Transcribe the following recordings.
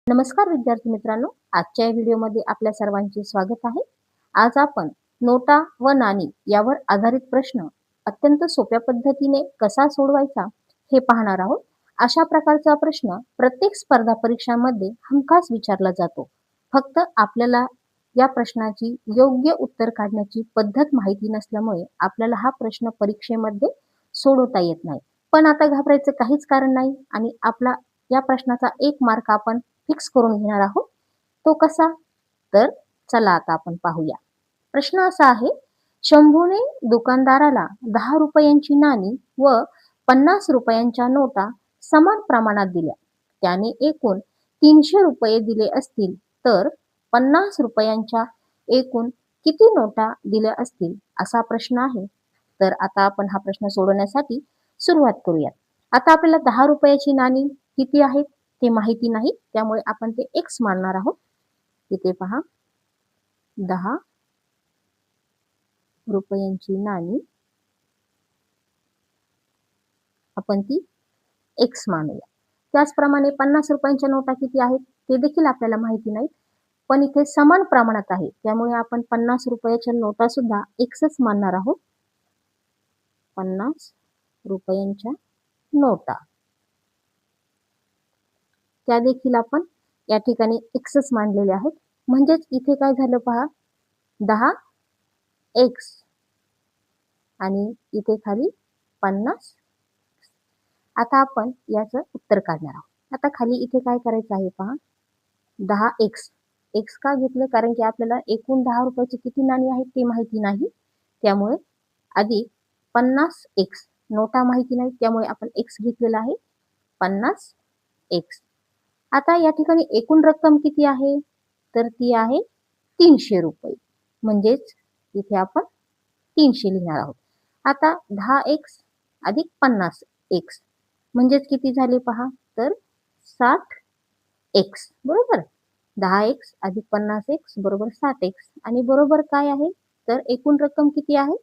नमस्कार विद्यार्थी मित्रांनो, आजच्या या व्हिडिओमध्ये आपल्या सर्वांचे स्वागत आहे. आज आपण नोटा व नाणी यावर आधारित प्रश्न अत्यंत सोप्या पद्धतीने कसा सोडवायचा हे पाहणार आहोत. अशा प्रकारचा प्रश्न प्रत्येक स्पर्धा परीक्षांमध्ये हमखास विचारला जातो. फक्त आपल्याला या प्रश्नाची योग्य उत्तर काढण्याची पद्धत माहिती नसल्यामुळे आपल्याला हा प्रश्न परीक्षेमध्ये सोडवता येत नाही. पण आता घाबरायचं काहीच कारण नाही आणि आपला या प्रश्नाचा 1 मार्क आपण फिक्स करून घेणार आहोत. तो कसा? तर चला आता आपण पाहूया. प्रश्न असा आहे, शंभूने दुकानदाराला 10 रुपयांची नाणी व 50 रुपयांच्या नोटा समान प्रमाणात दिल्या. त्याने एकूण 300 रुपये दिले असतील तर 50 रुपयांच्या एकूण किती नोटा दिल्या असतील असा प्रश्न आहे. तर आता आपण हा प्रश्न सोडवण्यासाठी सुरुवात करूया. आता आपल्याला 10 रुपयाची नाणी किती आहेत ते माहिती नाही, त्यामुळे आपण ते x मानणार आहोत. इथे पहा, 10 रुपयांची नाणी आपण ती x मानूया. त्याचप्रमाणे 50 रुपयांच्या नोटा किती आहेत ते देखील आपल्याला माहिती नाहीत, पण इथे समान प्रमाणात आहे, त्यामुळे आपण 50 रुपयाच्या नोटा सुद्धा xच मानणार आहोत. 50 रुपयांच्या नोटा त्या देखील आपण या ठिकाणी xच मानलेले आहेत. म्हणजेच इथे काय झालं पहा, 10x आणि इथे खाली 50. आता आपण याचं उत्तर काढणार आहोत. आता खाली इथे काय करायचं आहे पहा, 10x. x का घेतलं? कारण की आपल्याला एकूण 10 रुपयाची किती नाणी आहेत ते माहिती नाही, त्यामुळे अधिक 50x. नोटा माहिती नाही, त्यामुळे आपण x घेतलेला आहे, 50x. आता या ठिकाणी एकूण रक्कम किती आहे? तर ती आहे 300 रुपये. म्हणजेच इथे आपण 300 लिहिणार आहोत. आता 10x अधिक 50x म्हणजेच किती झाले पहा, तर 60x. बरोबर. 10x अधिक 50x बरोबर 60x आणि बरोबर काय आहे, तर एकूण रक्कम किती आहे?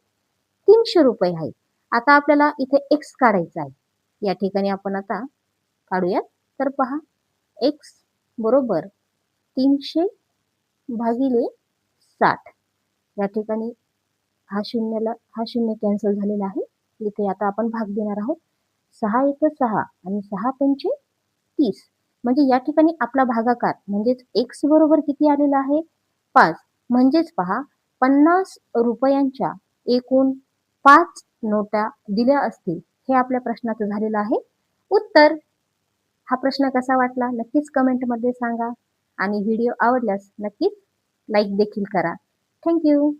300 रुपये आहे. आता आपल्याला इथे x काढायचा आहे. या ठिकाणी आपण आता काढूयात. तर पहा, x बरोबर 300 भागिले 60. या ठिकाणी हा शून्य कॅन्सल झालेला आहे. इथे आता आपण भाग देणार आहोत. 6 एक 6 आणि 6 पंचे 30. म्हणजे या ठिकाणी आपला भागाकार म्हणजेच x बरोबर किती आलेला आहे? 5. म्हणजेच पहा, 50 रुपयांच्या एकूण 5 नोटा दिल्या असतील. हे आपल्या प्रश्नाचं झालेलं आहे उत्तर. हा प्रश्न कसा वाटला नक्कीच कमेंटमध्ये सांगा आणि व्हिडिओ आवडल्यास नक्कीच लाईक देखील करा. थँक्यू.